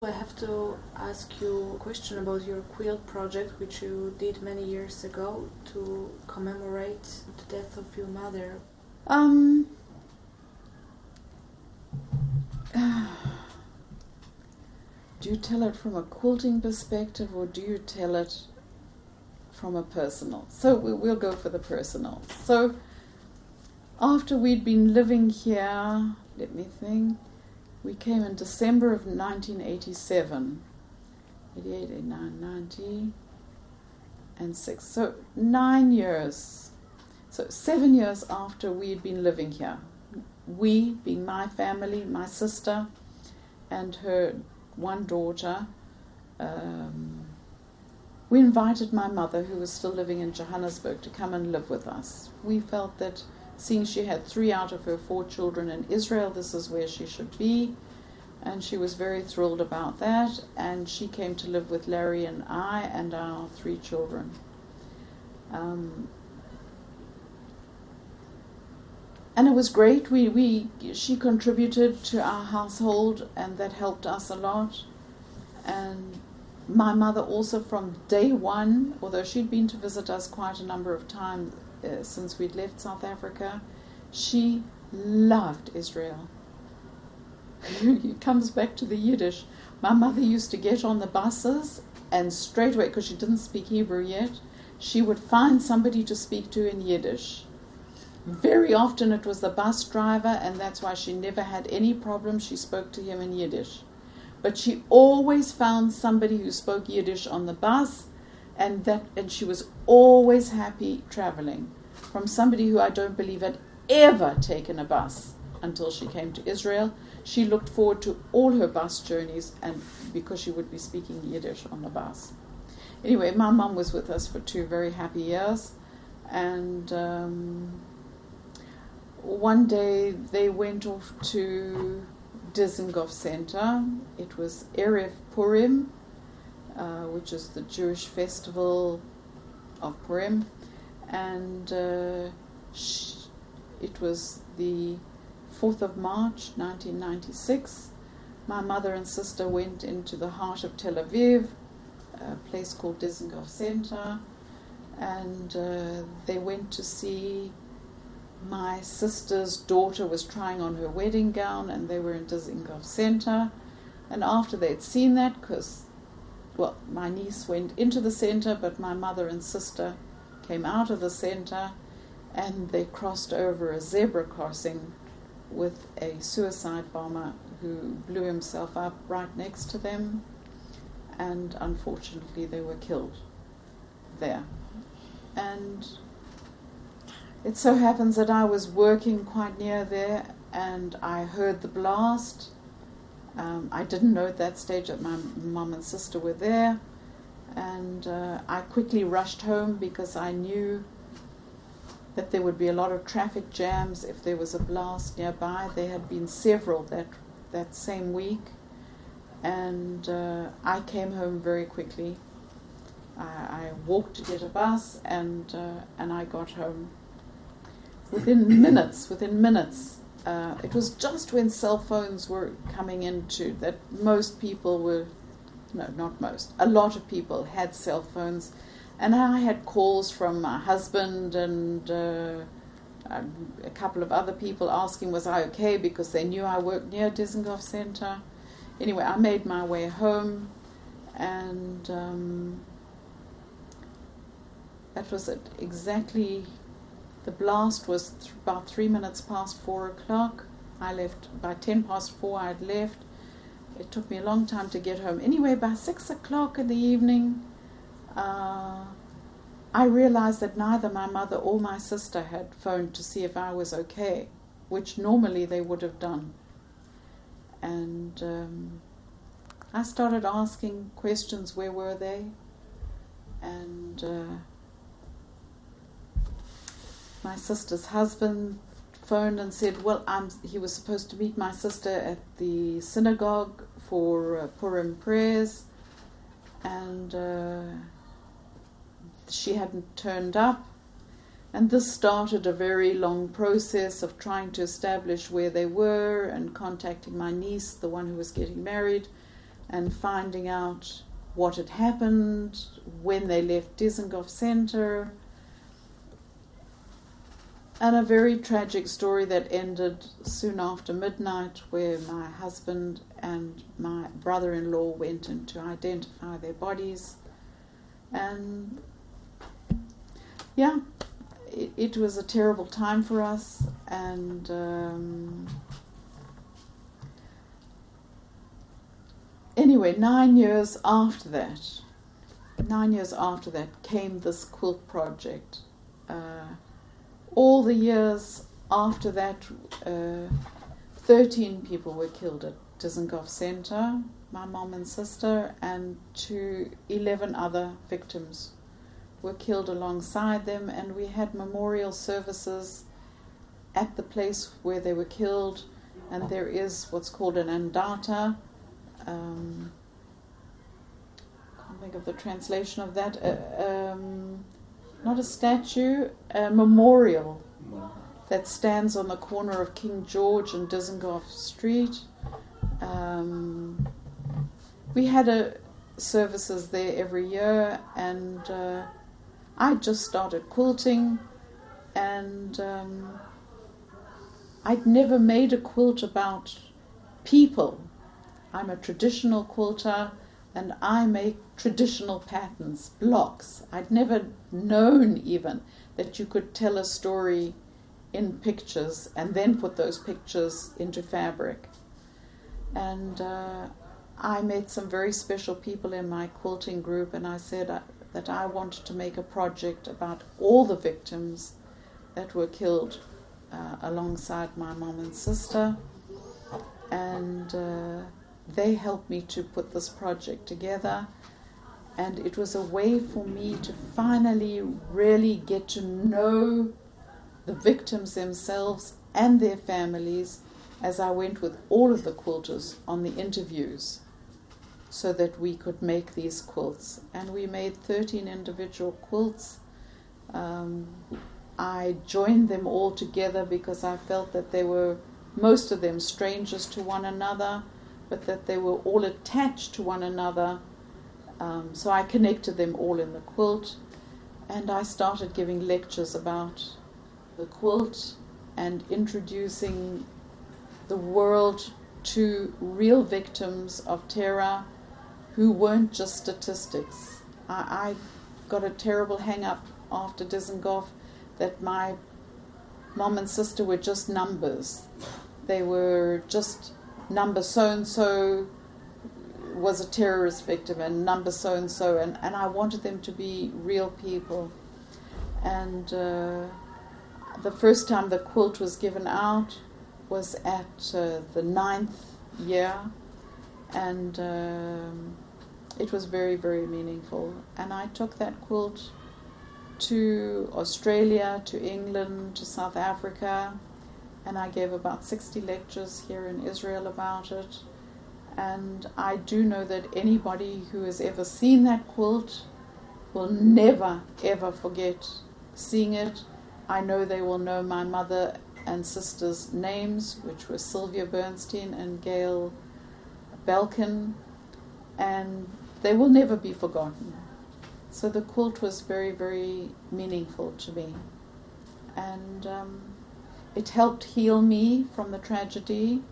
I have to ask you a question about your quilt project, which you did many years ago to commemorate the death of your mother. Do you tell it from a quilting perspective, or do you tell it from a personal? So we'll go for the personal. So after we'd been living here, let me think, we came in December of 1987, 88, 89, 90, and 6. So 9 years. So 7 years after we had been living here. We, being my family, my sister, and her one daughter, we invited my mother, who was still living in Johannesburg, to come and live with us. We felt that seeing she had 3 out of her 4 children in Israel, this is where she should be, and she was very thrilled about that, and she came to live with Larry and I and our 3 children. And it was great. She contributed to our household, and that helped us a lot. And my mother also, from day one, although she'd been to visit us quite a number of times since we'd left South Africa, she loved Israel. It comes back to the Yiddish. My mother used to get on the buses, and straight away, because she didn't speak Hebrew yet, she would find somebody to speak to in Yiddish. Very often it was the bus driver, and that's why she never had any problem. She spoke to him in Yiddish. But she always found somebody who spoke Yiddish on the bus, and she was always happy traveling. From somebody who I don't believe had ever taken a bus until she came to Israel. She looked forward to all her bus journeys, and because she would be speaking Yiddish on the bus. Anyway, my mum was with us for 2 very happy years, and one day they went off to Dizengoff Center. It was Erev Purim, which is the Jewish festival of Purim, and it was the 4th of March 1996. My mother and sister went into the heart of Tel Aviv, a place called Dizengoff Center, and they went to see my sister's daughter was trying on her wedding gown, and they were in Dizengoff Center. And after they'd seen that, my niece went into the center, but my mother and sister came out of the center, and they crossed over a zebra crossing with a suicide bomber who blew himself up right next to them, and unfortunately they were killed there. And it so happens that I was working quite near there, and I heard the blast. I didn't know at that stage that my mum and sister were there, and I quickly rushed home because I knew that there would be a lot of traffic jams if there was a blast nearby. There had been several that same week, and I came home very quickly. I walked to get a bus, and I got home. Within minutes, it was just when cell phones were coming into that most people were, no, not most, a lot of people had cell phones, and I had calls from my husband and a couple of other people asking was I okay, because they knew I worked near Dizengoff Center. Anyway, I made my way home, and that was it exactly. The blast was about 3 minutes past 4 o'clock. I left by 10 past 4. I'd left. It took me a long time to get home. Anyway, by 6 o'clock in the evening, I realized that neither my mother or my sister had phoned to see if I was okay, which normally they would have done. And I started asking questions. Where were they? And my sister's husband phoned and said, well, he was supposed to meet my sister at the synagogue for Purim prayers, and she hadn't turned up. And this started a very long process of trying to establish where they were and contacting my niece, the one who was getting married, and finding out what had happened, when they left Dizengoff Center, and a very tragic story that ended soon after midnight, where my husband and my brother-in-law went in to identify their bodies. And yeah, it was a terrible time for us. And anyway, 9 years after that came this quilt project. All the years after that, 13 people were killed at Dizengoff Center, my mom and sister, and 11 other victims were killed alongside them, and we had memorial services at the place where they were killed, and there is what's called an andata. Can't think of the translation of that. Not a statue, a memorial that stands on the corner of King George and Dizengoff Street. We had services there every year, and I just started quilting, and I'd never made a quilt about people. I'm a traditional quilter, and I make traditional patterns, blocks. I'd never known even that you could tell a story in pictures and then put those pictures into fabric. And I met some very special people in my quilting group, and I said that I wanted to make a project about all the victims that were killed alongside my mom and sister. And they helped me to put this project together, and it was a way for me to finally really get to know the victims themselves and their families as I went with all of the quilters on the interviews, so that we could make these quilts. And we made 13 individual quilts. I joined them all together because I felt that they were, most of them, strangers to one another, but that they were all attached to one another. So I connected them all in the quilt, and I started giving lectures about the quilt and introducing the world to real victims of terror who weren't just statistics. I got a terrible hang-up after Dizengoff that my mom and sister were just numbers. They were just number so-and-so was a terrorist victim, and number so-and-so, and I wanted them to be real people. And the first time the quilt was given out was at the 9th year, and it was very, very meaningful. And I took that quilt to Australia, to England, to South Africa, and I gave about 60 lectures here in Israel about it. And I do know that anybody who has ever seen that quilt will never, ever forget seeing it. I know they will know my mother and sister's names, which were Sylvia Bernstein and Gail Belkin, and they will never be forgotten. So the quilt was very, very meaningful to me. And it helped heal me from the tragedy.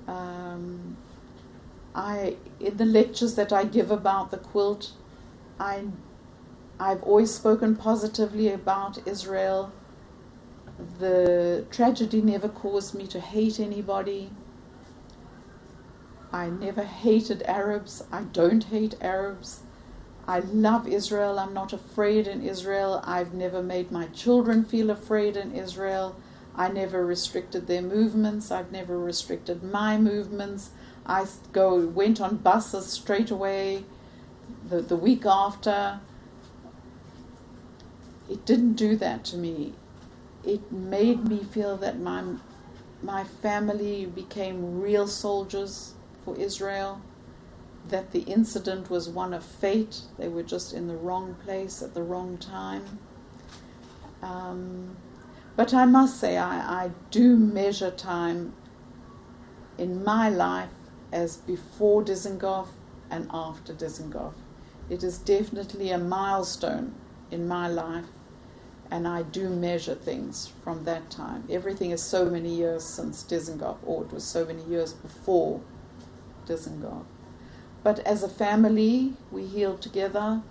In the lectures that I give about the quilt, I've always spoken positively about Israel. The tragedy never caused me to hate anybody. I never hated Arabs. I don't hate Arabs. I love Israel. I'm not afraid in Israel. I've never made my children feel afraid in Israel. I never restricted their movements. I've never restricted my movements. I went on buses straight away the week after. It didn't do that to me. It made me feel that my family became real soldiers for Israel, that the incident was one of fate. They were just in the wrong place at the wrong time. But I must say, I do measure time in my life as before Dizengoff and after Dizengoff. It is definitely a milestone in my life, and I do measure things from that time. Everything is so many years since Dizengoff, or it was so many years before Dizengoff. But as a family, we healed together.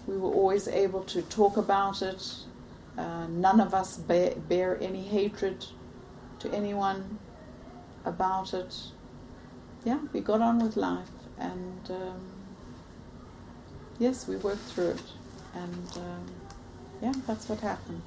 We were always able to talk about it. None of us bear any hatred to anyone about it. Yeah, we got on with life, and yes, we worked through it, and yeah, that's what happened.